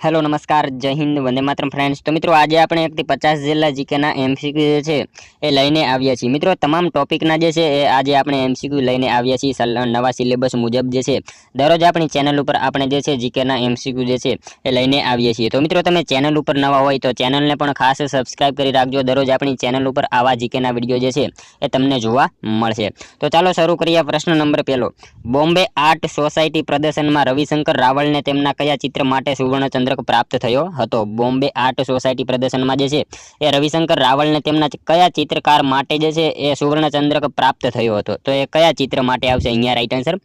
Hello नमस्कार जय Hind Vande Mataram friends. तो मित्रों आज આપણે 1 થી 50 જેટલા જીકેના એમસીક્યુ જે છે એ લઈને આવ્યા છીએ। મિત્રો તમામ ટોપિકના જે છે એ આજે આપણે એમસીક્યુ લઈને આવ્યા છીએ નવા સિલેબસ મુજબ જે છે દરરોજ આપણી ચેનલ ઉપર આપણે જે છે જીકેના એમસીક્યુ જે છે એ લઈને આવ્યા છીએ। તો મિત્રો તમે ચેનલ ઉપર નવા હોય તો ચેનલને પણ ખાસ સબસ્ક્રાઇબ કરી રાખજો। દરરોજ આપણી ચેનલ ઉપર આવા જીકેના વિડિયો જે છે એ તમને જોવા મળશે। તો ચાલો શરૂ કરીએ। પ્રશ્ન નંબર 1 બોમ્બે આર્ટ સોસાયટી પ્રદર્શનમાં રવિશંકર રાવળને તેમના કયા ચિત્ર માટે સુવર્ણ ચંદ્રક प्राप्त थयो हतो। बॉम्बे आर्ट सोसायटी प्रदर्शन में जे ए रविशंकर रावल ने तेमना कया चित्रकार माटे जे छे ए सुवर्ण चंद्रक प्राप्त थयो हतो। तो ए कया चित्र माटे आवशे अहींया राइट आंसर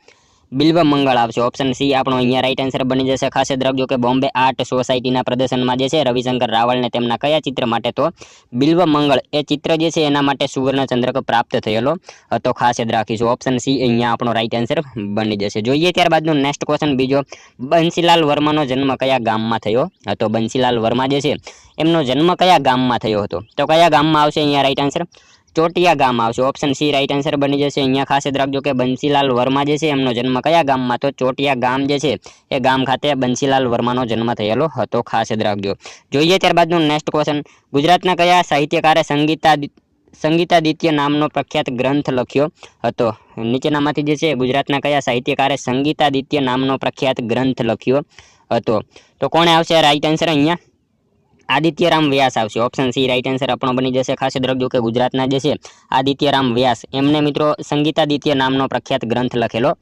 बिल्व मंगल आवशे। ऑप्शन सी आपणो अहींया राइट आंसर बनी जशे। खास याद राखजो के बॉम्बे आर्ट सोसायटीना प्रदर्शनमां जे छे रविशंकर रावल ने तेमना कया चित्र माटे तो बिल्व मंगल ए चित्र जे छे एना माटे सुवर्ण चंद्रक प्राप्त थयेलो हतो। खास याद राखीशुं ऑप्शन सी अहींया आपणो राइट आंसर बनी जशे। जोईए त्यारबादनो नेक्स्ट क्वेश्चन बीजो बंसीलाल वर्मानो जन्म कया गाममां थयो हतो। बंसीलाल वर्मा जे छे एमनो जन्म कया गाममां थयो हतो। तो कया गाममां आवशे अहींया राइट आंसर ચોટિયા ગામ આવશે। ऑप्शन सी राइट आंसर बनी जશે। અહીંયા ખાસ યાદ રાખજો કે બંસીલાલ વર્મા જે છે એમનો જન્મ કયા ગામમાં તો ચોટિયા ગામ જે છે એ ગામ ખાતે બંસીલાલ વર્માનો જન્મ થયેલો હતો। ખાસ યાદ રાખજો। જોઈએ ત્યારબાદનો નેક્સ્ટ ક્વેશ્ચન ગુજરાતના કયા સાહિત્યકારે સંગીતાદિત્ય નામનો પ્રખ્યાત ગ્રંથ લખ્યો હતો। નીચેનામાંથી જે છે ગુજરાતના કયા સાહિત્યકારે સંગીતાદિત્ય નામનો પ્રખ્યાત ગ્રંથ લખ્યો હતો। તો કોણે આવશે રાइट आंसर અહીંયા आदित्यराम व्यास आवशे। ऑप्शन सी राइट आंसर आपणो बनी जशे। खास याद राखजो के गुजरातना जे छे आदित्यराम व्यास एमने मित्रों संगीतादित्य नामनो प्रख्यात ग्रंथ लखेलो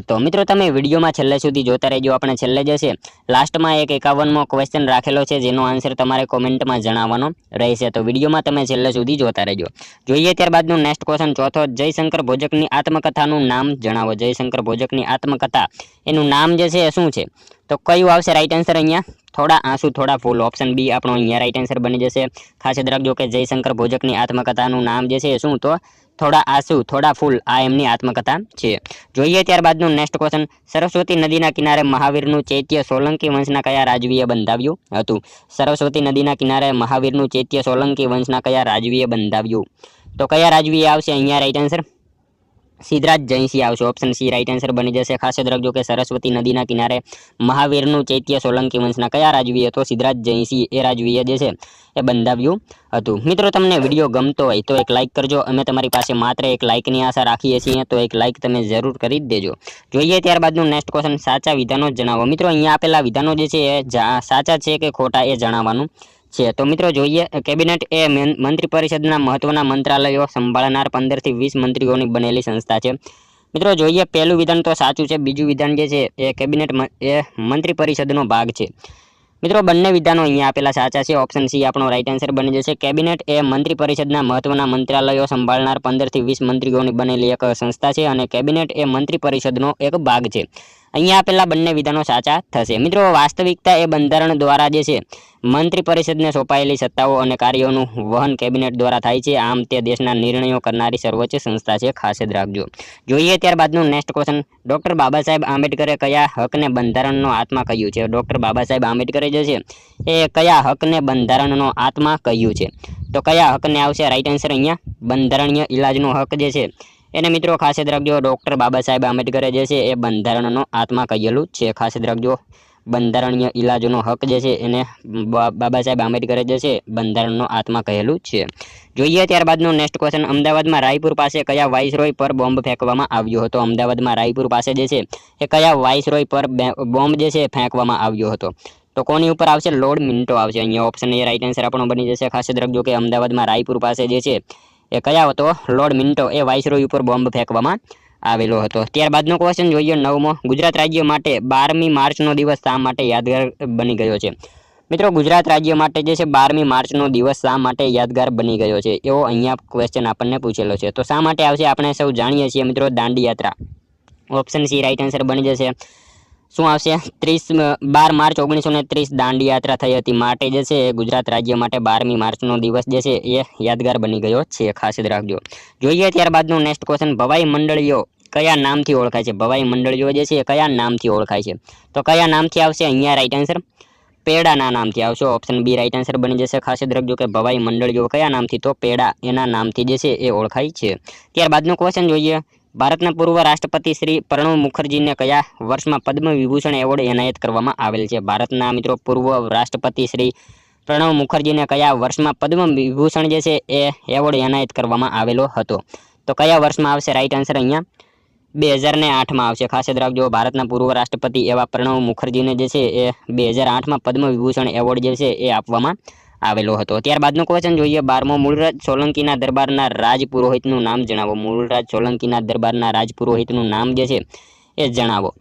तो मित्रों तमे विडियो में छेल्ले सुधी जोता रहेजो। आपणे छेल्ले जे छे लास्ट में एक 51मो क्वेश्चन राखेलो छे जेनो आंसर तमारे कॉमेंट में जणाववानो रहेशे। तो विडियो में तमे छेल्ले सुधी जोता रहेजो। जोईए त्यारबादनो नेक्स्ट क्वेश्चन चौथो जयशंकर भोजकनी आत्मकथानुं नाम जणावो। जयशंकर भोजकनी आत्मकथा एनुं नाम जे छे शुं छे। तो कयुं आवशे राइट आंसर अहींया थोड़ा आंसू थोड़ा फूल। ऑप्शन बी आपणो अहींया राइट आंसर बनी जशे। खास याद राखजो के जयशंकर भोजकनी आत्मकथानुं नाम जे छे शुं तो थोड़ा आंसू थोड़ा फूल आ एमनी आत्मकथा छे। जोईए त्यारबादनो नेक्स्ट क्वेश्चन सरस्वती नदीना किनारे महावीरनुं चैत्य सोलंकी वंशना कया राजवीए बंधाव्युं हतुं। सरस्वती नदीना किनारे महावीरनुं चैत्य सोलंकी वंशना कया राजवीए बंधाव्युं। तो कया राजवीए आवशे अहींया राइट आंसर सिद्धराज जयसिंह आवशे। ऑप्शन सी राइट आंसर बनी जशे। खास याद राखजो के सरस्वती नदीना किनारे महावीरनुं चैत्य सोलंकी वंशना कया राजवीए तो सिद्धराज जयसिंह ए राजवीए जे छे ए बंधाव्युं हतुं। मित्रों तमने विडियो गमतो होय तो एक लाइक करजो। अमे तमारी पासे मात्र एक लाइकनी आशा राखीए छीए तो एक लाइक तमे जरूर करी देजो। जोईए त्यारबादनो नेक्स्ट क्वेश्चन साचा विधानो जणावो। मित्रों अहींया आपेला विधानो जे छे ए साचा छे के खोटा ए जणाववानुं छे। तो मित्रों जोईए केबिनेट ए मंत्री परिषदना महत्वना मंत्रालयो संभाळनार 15 થી 20 मंत्रीओनी बनेली संस्था छे। मित्रों जोईए पहेलुं विधान तो साचुं छे। बीजुं विधान जे छे ए केबिनेट ए मंत्री परिषदनो भाग छे। मित्रों बंने विधानों अहींया आपेला साचा छे। ऑप्शन सी आपणो राइट आंसर बनी जशे। केबिनेट ए मंत्री परिषदना महत्वना मंत्रालयो संभाळनार 15 થી 20 मंत्रीओनी बनेली एक संस्था छे अने केबिनेट ए मंत्री परिषदनो एक भाग छे। अहींया आपेला बंने विधानों साचा थशे। मित्रों वास्तविकता ए बंधारण द्वारा जे छे मंत्री परिषदने सोंपायेली सत्ताओं अने कार्योनुं वहन केबिनेट द्वारा थाय छे। आम ते देशना निर्णयो करनारी सर्वोच्च संस्था छे। खास याद राखजो। जोईए त्यारबादनो next question doctor Baba Saheb आंबेडकरे कया हकने बंधारणनो आत्मा कह्युं छे। डॉक्टर बाबा साहेब आंबेडकरे जे छे ए कया हकने बंधारणनो आत्मा कह्युं छे। तो कया हकने आवशे राइट आंसर अहींया बंधारणीय इलाजनो हक जे छे एने मित्रों खास याद राखजो डॉक्टर बाबा साहेब आंबेडकरे जे छे ए बंधारणनो आत्मा कहेલું छे। खास याद राखजो बंधारणीय इलाजनो हक जे छे एने बाबा साहेब आंबेडकरे जे छे बंधारणनो आत्मा कहेલું छे। जोईए त्यारबादनो नेक्स्ट क्वेश्चन अमदावादमां रायपुर पासे कया वाइसरॉय पर बॉम्ब फेंकवामां આવ્યો હતો। अमदावादमां रायपुर पासे जे छे ए कया वाइसरॉय पर बॉम्ब जे छे फेंकवामां આવ્યો હતો। तो कोनी उपर आवशे लॉर्ड मिंटो आवशे। अहींया ऑप्शन ए राइट आंसर आपणो बनी जशे। खास याद राखजो के अमदावादमां रायपुर पासे जे छे ए कया हतो लॉर्ड मिंटो ए वाइसरॉय पर बॉम्ब फेंकवामां आवेलो हतो। त्यारबादनो क्वेश्चन जोईए 9मो गुजरात राज्य माटे 12મી मार्चनो दिवस शा माटे यादगार बनी गयो छे। मित्रों गुजरात राज्य माटे जे छे 12મી मार्चनो दिवस शा माटे यादगार बनी गयो छे एवो अहींया क्वेश्चन आपणने पूछेलो छे। तो शा माटे आवशे आपणे सौ जाणीए छीए मित्रों दांडी यात्रा। ऑप्शन सी राइट आंसर बनी जशे। શું આવશે 12 માર્ચ 1930 દાંડી યાત્રા થઈ હતી માટે જે છે ગુજરાત રાજ્ય માટે 12મી માર્ચનો દિવસ જે છે એ યાદગાર બની ગયો છે। ખાસ યાદ રાખજો। જોઈએ ત્યારબાદનો નેક્સ્ટ ક્વેશ્ચન ભવાઈ મંડળીઓ કયા નામથી ઓળખાય છે। ભવાઈ મંડળીઓ જે છે કયા નામથી ઓળખાય છે। તો કયા નામથી આવશે અહીંયા રાઈટ આન્સર પેડાના નામથી આવશે। ઓપ્શન બી રાઈટ આન્સર બની જશે। ખાસ યાદ રાખજો કે ભવાઈ મંડળીઓ કયા નામથી તો પેડા એના નામથી જે છે એ ઓળખાય છે। ત્યારબાદનો ક્વેશ્ચન જોઈએ ભારતના પૂર્વ રાષ્ટ્રપતિ શ્રી પ્રણવ મુખર્જીને કયા વર્ષમાં પદ્મ વિભૂષણ એવોર્ડ એનાયત કરવામાં આવેલ છે? ભારતના મિત્રો પૂર્વ રાષ્ટ્રપતિ શ્રી પ્રણવ મુખર્જીને કયા વર્ષમાં પદ્મ વિભૂષણ જે છે એ એવોર્ડ એનાયત કરવામાં આવેલો હતો? તો કયા વર્ષમાં આવશે રાઈટ આન્સર અહીંયા 2008માં આવશે. ખાસ યાદ રાખજો, ભારતના પૂર્વ રાષ્ટ્રપતિ એવા પ્રણવ મુખર્જીને જે છે એ 2008માં પદ્મ વિભૂષણ એવોર્ડ જે છે એ આપવામાં આવેલો હતો. ત્યારબાદનો ક્વેશ્ચન જોઈએ. 12મો મૂળરાજ સોલંકીના દરબારના રાજ પુરોહિતનું નામ જણાવો. મૂળરાજ સોલંકીના દરબારના રાજ પુરોહિતનું નામ જે છે એ જણાવો.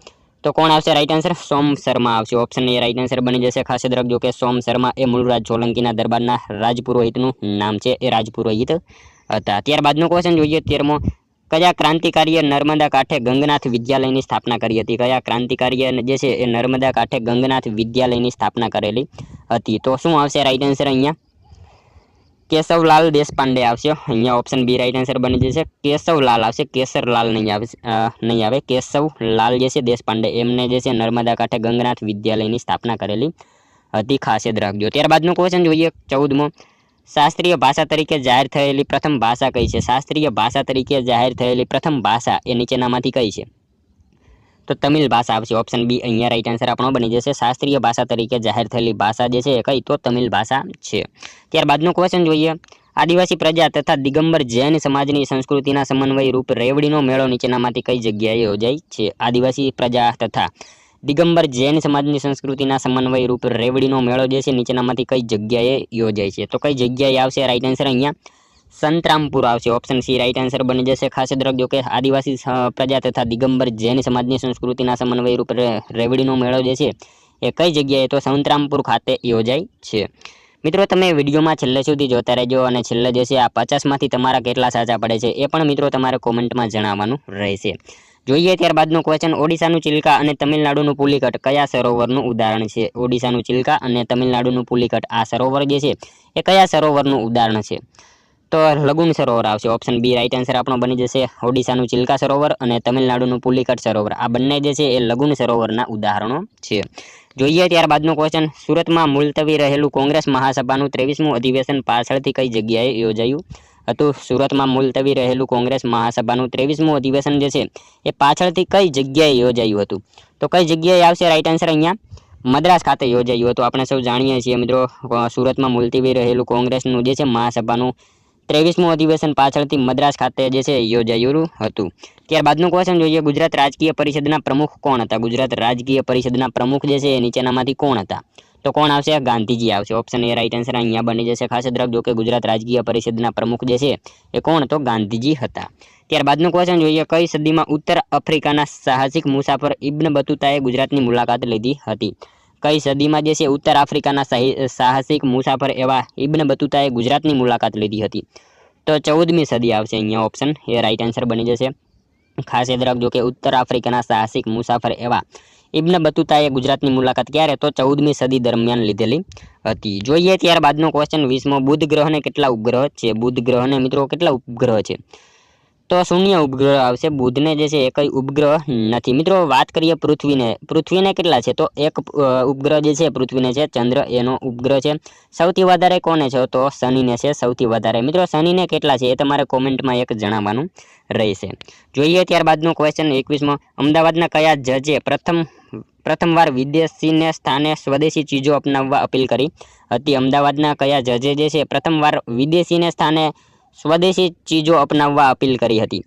તો કોણ આવશે રાઈટ આન્સર? સોમ શર્મા આવશે. ઓપ્શન એ રાઈટ આન્સર બની જશે. ખાસ યાદ રાખજો કે સોમ શર્મા એ મૂળરાજ સોલંકીના દરબારના રાજ પુરોહિતનું નામ છે, એ રાજ પુરોહિત હતા. ત્યારબાદનો ક્વેશ્ચન જોઈએ. 13મો કયા ક્રાંતિકારીએ નર્મદા કાંઠે ગંગનાથ વિદ્યાલયની સ્થાપના કરી હતી? કયા ક્રાંતિકારીએ જે છે એ નર્મદા કાંઠે ગંગનાથ વિદ્યાલયની સ્થાપના કરેલી હતી? તો શું આવશે રાઈટ આન્સર અહીંયા? કેશવલાલ દેશપાંડે આવશે. અહીંયા ઓપ્શન બી રાઈટ આન્સર બની જશે. કેશવલાલ આવશે, કેસરલાલ નહીં આવે. કેશવલાલ જે છે દેશપાંડે, એમને જે છે નર્મદા કાંઠે ગંગનાથ વિદ્યાલયની સ્થાપના કરેલી હતી. ખાસ યાદ રાખજો. ત્યારબાદનો ક્વેશ્ચન જોઈએ. 14મો શાસ્ત્રીય ભાષા તરીકે જાહેર થયેલી પ્રથમ ભાષા કઈ છે? શાસ્ત્રીય ભાષા તરીકે જાહેર થયેલી પ્રથમ ભાષા એ નીચેનામાંથી કઈ છે? તો તમિલ ભાષા આવશે. ઓપ્શન બી અહીંયા રાઈટ આન્સર આપણો બની જશે. શાસ્ત્રીય ભાષા તરીકે જાહેર થયેલી ભાષા જે છે એ કઈ? તો તમિલ ભાષા છે. ત્યારબાદનો ક્વેશ્ચન જોઈએ. આદિવાસી પ્રજા તથા દિગંબર જૈન સમાજની સંસ્કૃતિના સમન્વય રૂપ રેવડીનો મેળો નીચેનામાંથી કઈ જગ્યાએ યોજાય છે? આદિવાસી પ્રજા તથા દિગંબર જૈન સમાજની સંસ્કૃતિના સમન્વય રૂપ રેવડીનો મેળો જે છે નીચેનામાંથી કઈ જગ્યાએ યોજાય છે? તો કઈ જગ્યાએ આવશે રાઈટ આન્સર અહીંયા? સંતરામપુર આવશે. ઓપ્શન સી રાઈટ આન્સર બની જશે. ખાસ યાદ રાખજો કે આદિવાસી પ્રજા તથા દિગંબર જૈન સમાજની સંસ્કૃતિના સમન્વય રૂપ રેવડીનો મેળો જે છે એ કઈ જગ્યાએ? તો સંતરામપુર ખાતે યોજાય છે. મિત્રો તમે વિડીયોમાં છેલ્લે સુધી જોતા રહેજો અને છેલ્લે જે છે આ 50માંથી તમારા કેટલા સાચા પડે છે એ પણ મિત્રો તમારે કોમેન્ટમાં જણાવવાનું રહેશે. જોઈએ ત્યારબાદનો ક્વેશ્ચન. ઓડિશાનું ચિલ્કા અને તમિલનાડુનું પુલિકટ કયા સરોવરનું ઉદાહરણ છે? ઓડિશાનું ચિલ્કા અને તમિલનાડુનું પુલિકટ, આ સરોવર જે છે એ કયા સરોવરનું ઉદાહરણ છે? તો લગુન સરોવર આવશે. ઓપ્શન બી રાઈટ આન્સર આપણો બની જશે. ઓડિશાનું ચિલ્કા સરોવર અને તમિલનાડુનું પુલિકટ સરોવર, આ બંને જે છે એ લગુન સરોવરના ઉદાહરણો છે. જોઈએ ત્યારબાદનો ક્વેશ્ચન. સુરતમાં મુલતવી રહેલું કોંગ્રેસ મહાસભાનું 23મું અધિવેશન પાછળથી કઈ જગ્યાએ યોજાયું હતું? સુરતમાં મુલતવી રહેલું કોંગ્રેસ મહાસભાનું 23મું અધિવેશન જે છે એ પાછળથી કઈ જગ્યાએ યોજાયું હતું? તો કઈ જગ્યાએ આવશે રાઈટ આન્સર અહીંયા? મદ્રાસ ખાતે યોજાયું હતું. આપણે સૌ જાણીએ છીએ મિત્રો, સુરતમાં મુલતવી રહેલું કોંગ્રેસનું જે છે મહાસભાનું 23મું અધિવેશન પાછળથી મદ્રાસ ખાતે જે છે યોજાયું હતું. ત્યારબાદનો ક્વેશ્ચન જોઈએ. ગુજરાત રાજકીય પરિષદના પ્રમુખ કોણ હતા? ગુજરાત રાજકીય પરિષદના પ્રમુખ જે છે એ નીચેનામાંથી કોણ હતા? તો કોણ આવશે? ગાંધીજી આવશે. ઓપ્શન એ રાઈટ આન્સર અહીંયા બની જશે. ખાસ યાદ રાખજો કે ગુજરાત રાજકીય પરિષદના પ્રમુખ જે છે એ કોણ? તો ગાંધીજી હતા. ત્યારબાદનો ક્વેશ્ચન જોઈએ. કઈ સદીમાં ઉત્તર આફ્રિકાના સાહસિક મુસાફર ઇબ્ન બતુતાએ ગુજરાતની મુલાકાત લીધી હતી? કઈ સદીમાં જે છે ઉત્તર આફ્રિકાના સાહસિક મુસાફર એવા ઇબ્ન બતુતાએ ગુજરાતની મુલાકાત લીધી હતી? તો 14મી સદી આવશે અહીંયા. ઓપ્શન એ રાઈટ આન્સર બની જશે. ખાસ યાદ રાખજો કે ઉત્તર આફ્રિકાના સાહસિક મુસાફર એવા ઇબ્ન બતુતાએ ગુજરાતની મુલાકાત ક્યારે? તો 14મી સદી દરમિયાન લીધેલી હતી. જોઈએ ત્યારબાદનો ક્વેશ્ચન. 20મો બુધ ગ્રહને કેટલા ઉપગ્રહ છે? બુધ ગ્રહને મિત્રો કેટલા ઉપગ્રહ છે? તો શૂન્ય ઉપગ્રહ આવશે. બુધને જે છે એ કઈ ઉપગ્રહ નથી. મિત્રો વાત કરીએ પૃથ્વીને કેટલા છે? તો એક ઉપગ્રહ જે છે પૃથ્વીને છે, ચંદ્ર એનો ઉપગ્રહ છે. સૌથી વધારે કોને છે? તો શનિને છે સૌથી વધારે. મિત્રો શનિને કેટલા છે એ તમારે કોમેન્ટમાં એક જણાવવાનું રહેશે. જોઈએ ત્યારબાદનો ક્વેશ્ચન. 21મો અમદાવાદના કયા જજે પ્રથમવાર વિદેશીને સ્થાને સ્વદેશી ચીજો અપનાવવા અપીલ કરી હતી? અમદાવાદના કયા જજે જે છે પ્રથમવાર વિદેશીને સ્થાને સ્વદેશી ચીજો અપનાવવા અપીલ કરી હતી?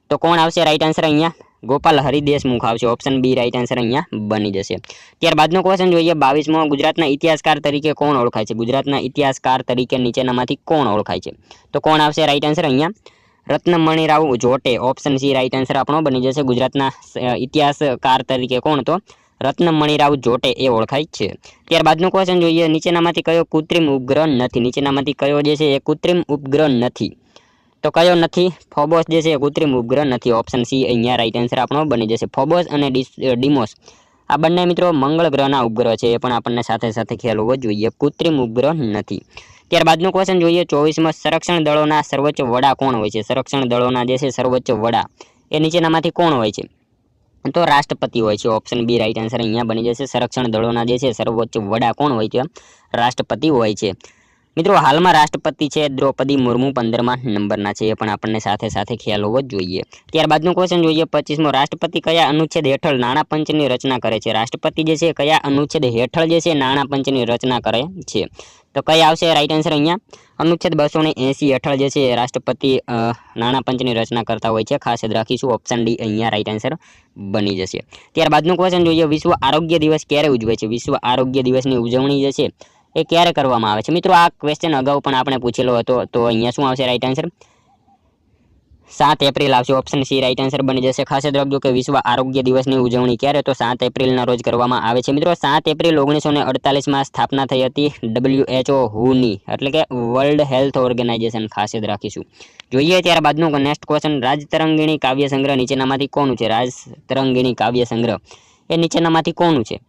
તો કોણ આવશે રાઈટ આન્સર અહીંયા? ગોપાલ હરિ દેશમુખ આવશે. ઓપ્શન બી રાઈટ આન્સર અહીંયા બની જશે. ત્યારબાદનો ક્વેશ્ચન જોઈએ. 22મો ગુજરાતના ઇતિહાસકાર તરીકે કોણ ઓળખાય છે? ગુજરાતના ઇતિહાસકાર તરીકે નીચેનામાંથી કોણ ઓળખાય છે? તો કોણ આવશે રાઈટ આન્સર અહીંયા? રત્નમણીરાવ જોટે. ઓપ્શન સી રાઈટ આન્સર આપણો બની જશે. ગુજરાતના ઇતિહાસકાર તરીકે કોણ? તો રત્નમણીરાવ જોટે એ ઓળખાય છે. ત્યારબાદનો ક્વેશ્ચન જોઈએ. નીચેનામાંથી કયો કૃત્રિમ ઉપગ્રહ નથી? નીચેનામાંથી કયો જે છે એ કૃત્રિમ ઉપગ્રહ નથી? તો કયો નથી? ફોબોસ જે છે એ કૃત્રિમ ઉપગ્રહ નથી. ઓપ્શન સી અહીંયા રાઈટ આન્સર આપણો બની જશે. ફોબોસ અને ડીમોસ આ બંને મિત્રો મંગળ ગ્રહના ઉપગ્રહ છે, એ પણ આપણને સાથે સાથે ખ્યાલ હોવો જોઈએ. કૃત્રિમ ઉપગ્રહ નથી. ત્યારબાદનો ક્વેશ્ચન જોઈએ. 24માં સંરક્ષણ દળોના સર્વોચ્ચ વડા કોણ હોય છે? સંરક્ષણ દળોના જે છે સર્વોચ્ચ વડા એ નીચેનામાંથી કોણ હોય છે? તો રાષ્ટ્રપતિ હોય છે. ઓપ્શન બી રાઈટ આન્સર અહીંયા બની જશે. સંરક્ષણ દળોના જે છે સર્વોચ્ચ વડા કોણ હોય છે? રાષ્ટ્રપતિ હોય છે. મિત્રો હાલમાં રાષ્ટ્રપતિ છે દ્રૌપદી મુર્મુ 15મા નંબરના છે, એ પણ આપણને સાથે સાથે ખ્યાલ હોવો જ જોઈએ। ત્યારબાદનો ક્વેશ્ચન જોઈએ 25મો, રાષ્ટ્રપતિ કયા અનુચ્છેદ હેઠળ નાણાં પંચની રચના કરે છે? રાષ્ટ્રપતિ જે છે કયા અનુચ્છેદ હેઠળ જે છે નાણાં પંચની રચના કરે છે? તો કઈ આવશે રાઈટ આન્સર અહીંયા? અનુચ્છેદ 280 હેઠળ જે છે રાષ્ટ્રપતિ નાણાં પંચની રચના કરતા હોય છે, ખાસ યાદ રાખીશું। ઓપ્શન ડી અહીંયા રાઈટ આન્સર બની જશે। ત્યારબાદનું ક્વેશ્ચન જોઈએ વિશ્વ આરોગ્ય દિવસ ક્યારે ઉજવાય છે? વિશ્વ આરોગ્ય દિવસની ઉજવણી જે છે એ ક્યારે કરવામાં આવે છે? મિત્રો આ ક્વેશ્ચન અગાઉ પણ આપણે પૂછેલો હતો, તો અહીંયા શું આવશે રાઈટ આન્સર? 7 એપ્રિલ આવશે। ઓપ્શન સી રાઈટ આન્સર બની જશે। ખાસ યાદ રાખજો કે વિશ્વ આરોગ્ય દિવસની ઉજવણી ક્યારે? તો 7 એપ્રિલના રોજ કરવામાં આવે છે। મિત્રો 7 એપ્રિલ 1948માં સ્થાપના થઈ હતી WHO હુની, એટલે કે વર્લ્ડ હેલ્થ ઓર્ગેનાઇઝેશન, ખાસ યાદ રાખીશું। જોઈએ ત્યારબાદનું નેક્સ્ટ ક્વેશ્ચન, રાજતરંગિણી કાવ્ય સંગ્રહ નીચેનામાંથી કોનું છે? રાજતરંગિણી કાવ્ય સંગ્રહ એ નીચેનામાંથી કોનું છે?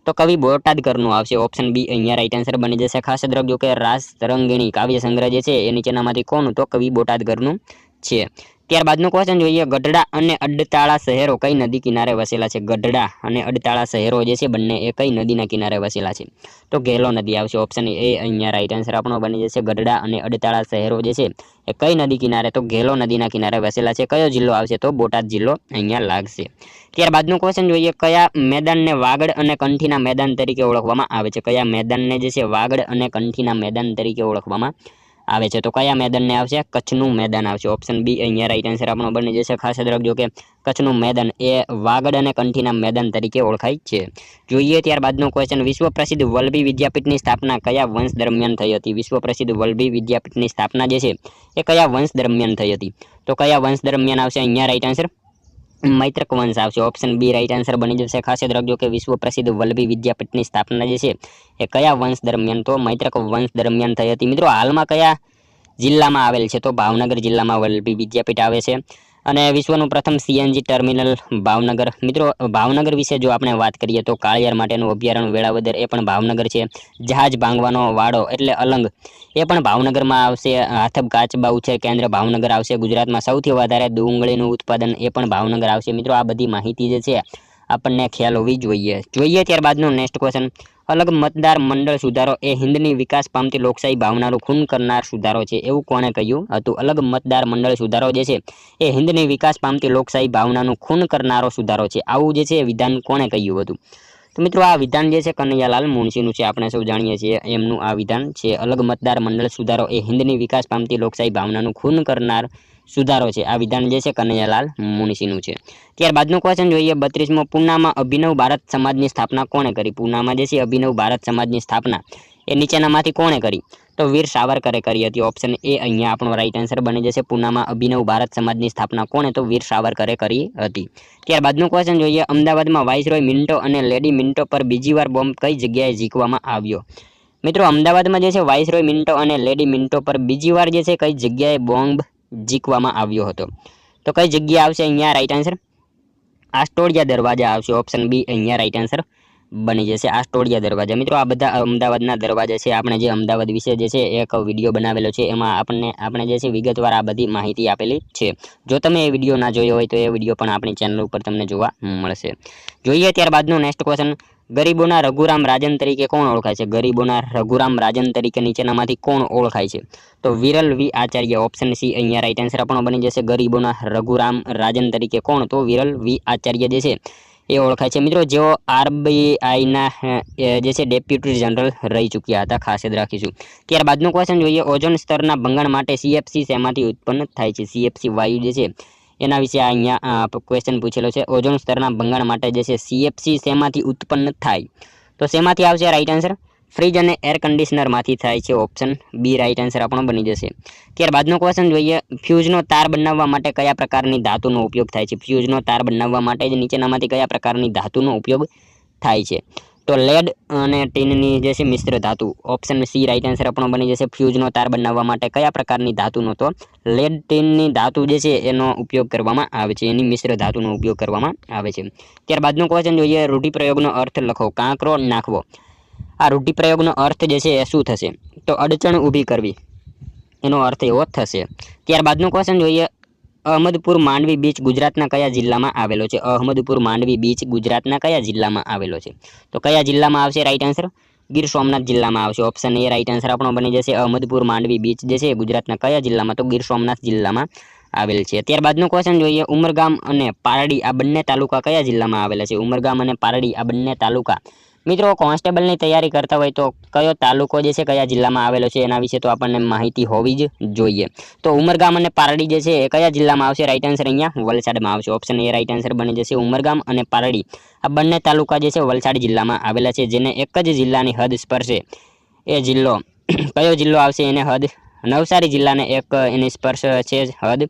તો કવિ બોટાદકરનું આવશે। ઓપ્શન બી અહીંયા રાઈટ આન્સર બની જશે। ખાસ યાદ રાખજો કે રાજતરંગિણી કાવ્ય સંગ્રહ જે છે એ નીચેનામાંથી કોનું? તો કવિ બોટાદકરનું છે। ત્યારબાદનું ક્વેશ્ચન જોઈએ, ગઢડા અને અડતાળા શહેરો કઈ નદી કિનારે વસેલા છે? ગઢડા અને અડતાળા શહેરો જે છે બંને એ કઈ નદીના કિનારે વસેલા છે? તો ઘેલો નદી આવશે। ઓપ્શન એ અહીંયા રાઈટ આન્સર આપણો બની જશે। ગઢડા અને અડતાળા શહેરો જે છે એ કઈ નદી કિનારે? તો ઘેલો નદીના કિનારે વસેલા છે। કયો જિલ્લો આવશે? તો બોટાદ જિલ્લો અહીંયા લાગશે। ત્યારબાદનું ક્વેશ્ચન જોઈએ, કયા મેદાનને વાગડ અને કંઠીના મેદાન તરીકે ઓળખવામાં આવે છે? કયા મેદાનને જે છે વાગડ અને કંઠીના મેદાન તરીકે ઓળખવામાં આવે છે? તો કયા મેદાનને આવશે? કચ્છનું મેદાન આવશે। ઓપ્શન બી અહીંયા રાઈટ આન્સર આપણો બની જશે। ખાસ યાદ રાખજો કે કચ્છનું મેદાન એ વાગડ અને કંઠીના મેદાન તરીકે ઓળખાય છે। જોઈએ ત્યારબાદનો ક્વેશ્ચન, વિશ્વ પ્રસિદ્ધ વલ્લભી વિદ્યાપીઠની સ્થાપના કયા વંશ દરમિયાન થઈ હતી? વિશ્વ પ્રસિદ્ધ વલ્લભી વિદ્યાપીઠની સ્થાપના જે છે એ કયા વંશ દરમિયાન થઈ હતી? તો કયા વંશ દરમિયાન આવશે અહીંયા રાઈટ આન્સર? મૈત્રક વંશ આવશે। ઓપ્શન બી રાઈટ આન્સર બની જશે। ખાસ યાદ રાખજો કે વિશ્વ પ્રસિદ્ધ વલ્લભી વિદ્યાપીઠની સ્થાપના જે છે એ કયા વંશ દરમિયાન? તો મૈત્રક વંશ દરમિયાન થઈ હતી। મિત્રો હાલમાં કયા જિલ્લામાં આવેલ છે? તો ભાવનગર જિલ્લામાં વલ્લભી વિદ્યાપીઠ આવે છે। અને વિશ્વનું પ્રથમ CNG ટર્મિનલ ભાવનગર। મિત્રો ભાવનગર વિશે જો આપણે વાત કરીએ તો કાળિયાર માટેનું અભયારણ્ય વેળાવદર એ પણ ભાવનગર છે। જહાજ ભાંગવાનો વાડો એટલે અલંગ એ પણ ભાવનગરમાં આવશે। હાથબ કાચબા ઉછેર કેન્દ્ર ભાવનગર આવશે। ગુજરાતમાં સૌથી વધારે ડુંગળીનું ઉત્પાદન એ પણ ભાવનગર આવશે। મિત્રો આ બધી માહિતી જે છે આપણને ખ્યાલ હોવી જોઈએ। જોઈએ ત્યારબાદનો નેક્સ્ટ ક્વેશ્ચન, અલગ મતદાર મંડળ સુધારો એ હિન્દની વિકાસ પામતી લોકશાહી ભાવનાનું ખૂન કરનાર સુધારો છે, એવું કોણે કહ્યું હતું? અલગ મતદાર મંડળ સુધારો જે છે એ હિન્દની વિકાસ પામતી લોકશાહી ભાવનાનું ખૂન કરનારો સુધારો છે, આવું જે છે વિધાન કોણે કહ્યું હતું? તો મિત્રો આ વિધાન જે છે કનૈયાલાલ મુનશીનું છે। આપણે સૌ જાણીએ છીએ એમનું આ વિધાન છે। અલગ મતદાર મંડળ સુધારો એ હિન્દની વિકાસ પામતી લોકશાહી ભાવનાનું ખૂન કરનાર સુધારો છે। આ વિધાન જે છે કનૈયાલાલ મુનશીનું છે। ત્યારબાદનું ક્વેશ્ચન જોઈએ 32મો, પૂનામાં અભિનવ ભારત સમાજની સ્થાપના કોણે કરી? પૂનામાં જે છે અભિનવ ભારત સમાજની સ્થાપના એ નીચેનામાંથી કોણે કરી? તો વીર સાવરકરે કરી હતી। ઓપ્શન એ અહીંયા આપણો રાઈટ આન્સર બની જશે। પૂનામાં અભિનવ ભારત સમાજની સ્થાપના કોણે? તો વીર સાવરકરે કરી હતી। ત્યારબાદનું ક્વેશ્ચન જોઈએ, અમદાવાદમાં વાઇસરોય મિન્ટો અને લેડી મિન્ટો પર બીજી વાર બોમ્બ કઈ જગ્યાએ ઝીકવામાં આવ્યો? મિત્રો અમદાવાદમાં જે છે વાઇસરોય મિન્ટો અને લેડી મિન્ટો પર બીજી વાર જે છે કઈ જગ્યાએ બોમ્બ ઝીકવામાં આવ્યો હતો? તો કઈ જગ્યા આવશે અહીંયા રાઈટ આન્સર? આસ્ટોડિયા દરવાજા આવશે। ઓપ્શન બી અહીંયા રાઈટ આન્સર બની જશે। આસ્ટોડિયા દરવાજા। મિત્રો આ બધા અમદાવાદના દરવાજા છે। આપણે જે અમદાવાદ વિશે જે છે એક વિડીયો બનાવેલો છે, એમાં આપણે જે છે વિગતવાર આ બધી માહિતી આપેલી છે। જો તમે એ વિડીયો ના જોયો હોય તો એ વિડીયો પણ આપણી ચેનલ ઉપર તમને જોવા મળશે। જોઈએ ત્યારબાદનો નેક્સ્ટ ક્વેશ્ચન, ગરીબોના રઘુરામ રાજન તરીકે કોણ ઓળખાય છે? ગરીબોના રઘુરામ રાજન તરીકે નીચેનામાંથી કોણ ઓળખાય છે? તો વિરલ વી આચાર્ય। ઓપ્શન સી અહીંયા રાઈટ આન્સર આપણો બની જશે। ગરીબોના રઘુરામ રાજન તરીકે કોણ? તો વિરલ વી આચાર્ય જે છે એ ઓળખાય છે। મિત્રો જેઓ RBIના જે છે ડેપ્યુટી જનરલ રહી ચૂક્યા હતા, ખાસ યાદ રાખીશું। ત્યારબાદનું ક્વેશ્ચન જોઈએ, ઓઝોન સ્તરના ભંગાણ માટે CFC શેમાંથી ઉત્પન્ન થાય છે? CFC વાયુ જે છે એના વિશે અહીંયા ક્વેશ્ચન પૂછેલો છે। ઓઝોન સ્તરના ભંગાણ માટે જે છે CFC શેમાંથી ઉત્પન્ન થાય? તો શેમાંથી આવશે રાઈટ આન્સર? ફ્રીજ અને એર કન્ડિશનરમાંથી થાય છે। ઓપ્શન બી રાઈટ આન્સર આપણો બની જશે। ત્યારબાદનો ક્વેશ્ચન જોઈએ, ફ્યુઝનો તાર બનાવવા માટે કયા પ્રકારની ધાતુનો ઉપયોગ થાય છે? ફ્યુઝનો તાર બનાવવા માટે નીચેનામાંથી કયા પ્રકારની ધાતુનો ઉપયોગ થાય છે? તો લેડ અને ટીનની જે છે મિશ્ર ધાતુ। ઓપ્શન સી રાઈટ આન્સર આપણો બની જશે। ફ્યુઝનો તાર બનાવવા માટે કયા પ્રકારની ધાતુનો? તો લેડ ટીનની ધાતુ જે છે એનો ઉપયોગ કરવામાં આવે છે, એની મિશ્ર ધાતુનો ઉપયોગ કરવામાં આવે છે। ત્યારબાદનો ક્વેશ્ચન જોઈએ, રૂઢિપ્રયોગનો અર્થ લખો। કાંકરો નાખવો, આ રૂઢિપ્રયોગનો અર્થ જે છે એ શું થશે? તો અડચણ ઊભી કરવી, એનો અર્થ એવો થશે। ત્યારબાદનો ક્વેશ્ચન જોઈએ, અહમદપુર માંડવી બીચ ગુજરાતના કયા જિલ્લામાં આવેલો છે? અહમદપુર માંડવી બીચ ગુજરાતના કયા જિલ્લામાં આવેલો છે? તો કયા જિલ્લામાં આવશે રાઈટ આન્સર? ગીર સોમનાથ જિલ્લામાં આવશે। ઓપ્શન એ રાઈટ આન્સર આપણો બની જશે। અહમદપુર માંડવી બીચ જે છે ગુજરાતના કયા જિલ્લામાં? તો ગીર સોમનાથ જિલ્લામાં આવેલ છે। ત્યારબાદનો ક્વેશ્ચન જોઈએ, ઉમરગામ અને પારડી આ બંને તાલુકા કયા જિલ્લામાં આવેલા છે? ઉમરગામ અને પારડી આ બંને તાલુકા મિત્રો કોન્સ્ટેબલની તૈયારી કરતા હોય તો કયો તાલુકો જે છે કયા જિલ્લામાં આવેલો છે એના વિશે તો આપણને માહિતી હોવી જ જોઈએ। તો ઉમરગામ અને પારડી જે છે એ કયા જિલ્લામાં આવશે? રાઈટ આન્સર અહીંયા વલસાડમાં આવશે। ઓપ્શન એ રાઈટ આન્સર બની જશે। ઉમરગામ અને પારડી આ બંને તાલુકા જે છે વલસાડ જિલ્લામાં આવેલા છે, જેને એક જ જિલ્લાની હદ સ્પર્શે એ જિલ્લો કયો જિલ્લો આવશે? એને હદ નવસારી જિલ્લાને એક એની સ્પર્શ છે હદ।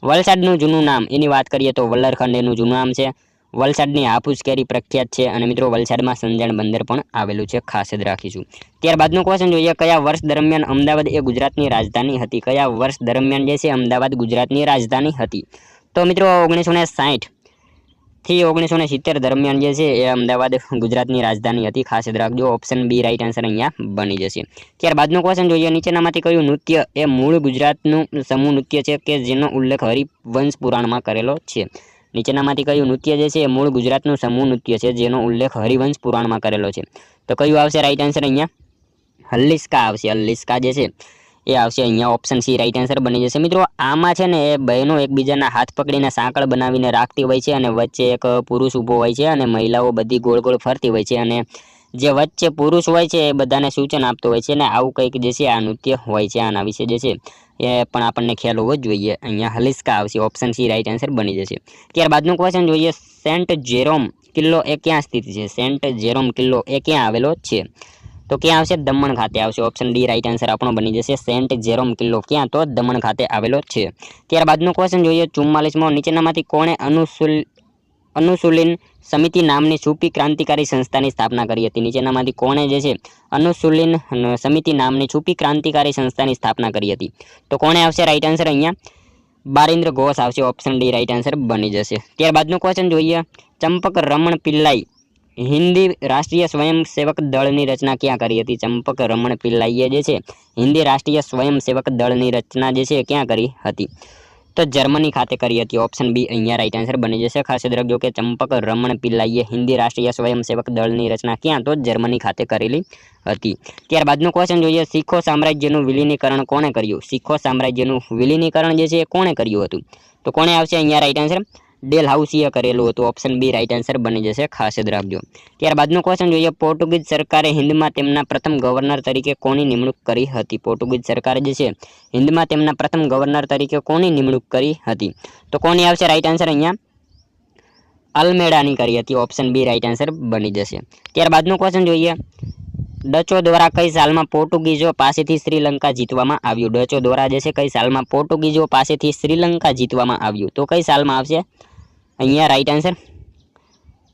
વલસાડનું જૂનું નામ એની વાત કરીએ તો વલ્લરખંડ એનું જૂનું નામ છે। વલસાડની હાફૂસ કેરી પ્રખ્યાત છે અને મિત્રો વલસાડમાં સંજાણ બંદર પણ આવેલું છે, ખાસ યાદ રાખીશું। ત્યારબાદનો ક્વેશ્ચન જોઈએ, કયા વર્ષ દરમિયાન અમદાવાદ એ ગુજરાતની રાજધાની હતી? કયા વર્ષ દરમિયાન જે છે અમદાવાદ ગુજરાતની રાજધાની હતી? તો મિત્રો 1960 થી 1970 દરમિયાન જે છે એ અમદાવાદ ગુજરાતની રાજધાની હતી, ખાસ યાદ રાખજો। ઓપ્શન બી રાઈટ આન્સર અહીંયા બની જશે। ત્યારબાદનો ક્વેશ્ચન જોઈએ, નીચેનામાંથી કયું નૃત્ય એ મૂળ ગુજરાતનું સમૂહ નૃત્ય છે કે જેનો ઉલ્લેખ હરિવંશ પુરાણમાં કરેલો છે? નીચેનામાંથી કયું નૃત્ય જે છે એ મૂળ ગુજરાતનું સમૂહ નૃત્ય છે જેનો ઉલ્લેખ હરિવંશ પુરાણમાં કરેલો છે? તો કયું આવશે રાઈટ આન્સર અહીંયા? હલ્લિસ્કા આવશે। હલ્લિસ્કા જે છે એ આવશે અહીંયા। ઓપ્શન સી રાઈટ આન્સર બની જશે। મિત્રો આમાં છે ને એ બહેનો એકબીજાના હાથ પકડીને સાંકળ બનાવીને રાખતી હોય છે અને વચ્ચે એક પુરુષ ઊભો હોય છે અને મહિલાઓ બધી ગોળ ગોળ ફરતી હોય છે અને જે વચ્ચે પુરુષ હોય છે એ બધાને સૂચન આપતો હોય છે અને આવું કંઈક જે છે આ નૃત્ય હોય છે। આના વિશે જે છે એ પણ આપણને ખ્યાલ હોવો જ જોઈએ। અહીંયા હલિસ્કા આવશે। ઓપ્શન સી રાઈટ આન્સર બની જશે। ત્યારબાદનું ક્વેશ્ચન જોઈએ, સેન્ટ જેરોમ કિલ્લો એ ક્યાં સ્થિત છે? સેન્ટ જેરોમ કિલ્લો એ ક્યાં આવેલો છે? તો ક્યાં આવશે? દમણ ખાતે આવશે। ઓપ્શન ડી રાઈટ આન્સર આપણો બની જશે। સેન્ટ જેરોમ કિલ્લો ક્યાં? તો દમણ ખાતે આવેલો છે। ત્યારબાદનો ક્વેશ્ચન જોઈએ, 44મો, નીચેનામાંથી કોણે અનુસૂલિન સમિતિ નામની સૂફી ક્રાંતિકારી સંસ્થાની સ્થાપના કરી હતી? નીચેનામાંથી કોણે જે છે અનુસૂલિન સમિતિ નામની સૂફી ક્રાંતિકારી સંસ્થાની સ્થાપના કરી હતી? તો કોણે આવશે રાઈટ આન્સર અહીંયા? બારિન્દ્ર ઘોષ આવશે। ઓપ્શન ડી રાઈટ આન્સર બની જશે। ત્યારબાદનું ક્વેશ્ચન જોઈએ, ચંપક રમણ પિલ્લાઈ હિન્દી રાષ્ટ્રીય સ્વયંસેવક દળની રચના ક્યાં કરી હતી? ચંપક રમણ પિલ્લાઈએ જે છે હિન્દી રાષ્ટ્રીય સ્વયંસેવક દળની રચના જે છે ક્યાં કરી હતી? તો જર્મની ખાતે કરી હતી। ઓપ્શન બી અહીંયા રાઈટ આન્સર બની જશે। ખાસ યાદ રાખજો કે ચંપક રમણ પિલ્લાઈએ હિન્દી રાષ્ટ્રીય સ્વયંસેવક દળની રચના ક્યાં? તો જર્મની ખાતે કરેલી હતી। ત્યારબાદનું ક્વેશ્ચન જોઈએ, શીખો સામ્રાજ્યનું વિલીનીકરણ કોણે કર્યું? શીખો સામ્રાજ્યનું વિલીનીકરણ જે છે એ કોણે કર્યું હતું? તો કોણે આવશે અહીંયા રાઈટ આન્સર? ડેલહાઉસીએ કરેલું હતું। ઓપ્શન બી રાઈટ આન્સર બની જશે, ખાસ યાદ રાખજો। ત્યારબાદનું ક્વેશ્ચન જોઈએ, પોર્ટુગીઝ સરકારે હિન્દમાં તેમના પ્રથમ ગવર્નર તરીકે કોની નિમણૂક કરી હતી? પોર્ટુગીઝ સરકારે જે છે હિન્દમાં તેમના પ્રથમ ગવર્નર તરીકે કોની નિમણૂક કરી હતી? તો કોની આવશે રાઈટ આન્સર અહીંયા? અલમેડાની કરી હતી। ઓપ્શન બી રાઈટ આન્સર બની જશે। ત્યારબાદનું ક્વેશ્ચન જોઈએ, ડચો દ્વારા કઈ સાલમાં પોર્ટુગીઝો પાસેથી શ્રીલંકા જીતવામાં આવ્યું? ડચો દ્વારા જે છે કઈ સાલમાં પોર્ટુગીઝો પાસેથી શ્રીલંકા જીતવામાં આવ્યું? તો કઈ સાલમાં આવશે અહીંયા રાઈટ આન્સર?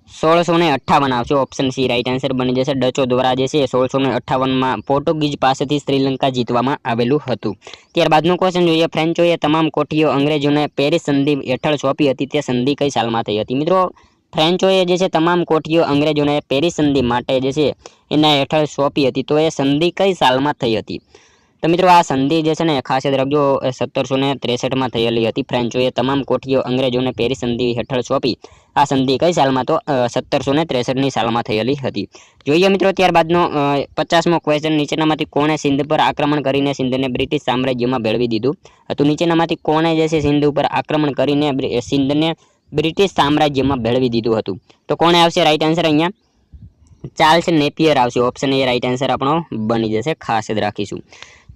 1658 આવશે। ઓપ્શન સી રાઈટ આન્સર બની જશે। ડચો દ્વારા જે છે 1658માં પોર્ટુગીઝ પાસેથી શ્રીલંકા જીતવામાં આવેલું હતું। ત્યારબાદનું ક્વેશ્ચન જોઈએ, ફ્રેન્ચોએ તમામ કોઠીઓ અંગ્રેજોને પેરિસ સંધિ હેઠળ સોંપી હતી, તે સંધિ કઈ સાલમાં થઈ હતી? મિત્રો ફ્રેન્ચોએ જે છે તમામ કોઠીઓ અંગ્રેજોને પેરિસ સંધિ માટે જે છે એના હેઠળ સોંપી હતી, તો એ સંધિ કઈ સાલમાં થઈ હતી? તો મિત્રો આ સંધિ જે છે ને ખાસ યાદ રાખજો 1763માં થયેલી હતી। ફ્રેન્ચોએ તમામ કોઠીઓ અંગ્રેજોને પેરિસ સંધિ હેઠળ સોંપી આ સંધિ કઈ સાલમાં? તો 1763ની સાલમાં થયેલી હતી। જોઈએ મિત્રો ત્યારબાદનો 50મો ક્વેશ્ચન, નીચેનામાંથી કોણે સિંધ પર આક્રમણ કરીને સિંધને બ્રિટિશ સામ્રાજ્યમાં ભેળવી દીધું હતું? નીચેનામાંથી કોણે જે છે સિંધ ઉપર આક્રમણ કરીને સિંધને બ્રિટિશ સામ્રાજ્યમાં ભેળવી દીધું હતું? તો કોણે આવશે રાઈટ આન્સર અહીંયા? ચાર્લ્સ નેપિયર આવશે। ઓપ્શન એ રાઈટ આન્સર આપણો બની જશે, ખાસ યાદ રાખીશું।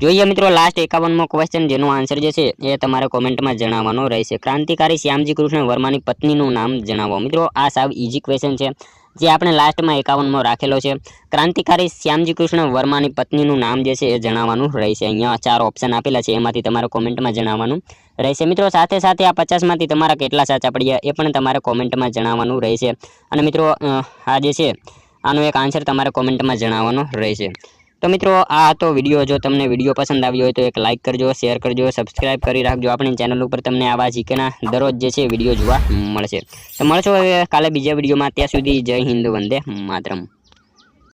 જોઈએ મિત્રો લાસ્ટ 51મો ક્વેશ્ચન, જેનો આન્સર જે છે એ તમારે કોમેન્ટમાં જણાવવાનો રહેશે। ક્રાંતિકારી શ્યામજી કૃષ્ણ વર્માની પત્નીનું નામ જણાવો। મિત્રો આ સાવ ઈઝી ક્વેશ્ચન છે જે આપણે લાસ્ટમાં 51મો રાખેલો છે। ક્રાંતિકારી શ્યામજી કૃષ્ણ વર્માની પત્નીનું નામ જે છે એ જણાવવાનું રહેશે। અહીંયા 4 ઓપ્શન આપેલા છે, એમાંથી તમારે કોમેન્ટમાં જણાવવાનું રહેશે। મિત્રો સાથે સાથે આ 50માંથી તમારા કેટલા સાચા પડ્યા એ પણ તમારે કોમેન્ટમાં જણાવવાનું રહેશે। અને મિત્રો આ જે છે આનો એક આન્સર તમારે કોમેન્ટમાં જણાવવાનો રહેશે। તો મિત્રો આ હતો વિડીયો। જો તમને વિડીયો પસંદ આવ્યો હોય તો એક લાઇક કરજો, શેર કરજો, સબસ્ક્રાઇબ કરી રાખજો। આપણી ચેનલ ઉપર તમને આવા જીકેના દરરોજ જે છે વિડીયો જોવા મળશે। તો મળશો હવે કાલે બીજા વિડીયોમાં। ત્યાં સુધી જય હિન્દ, વંદે માતરમ।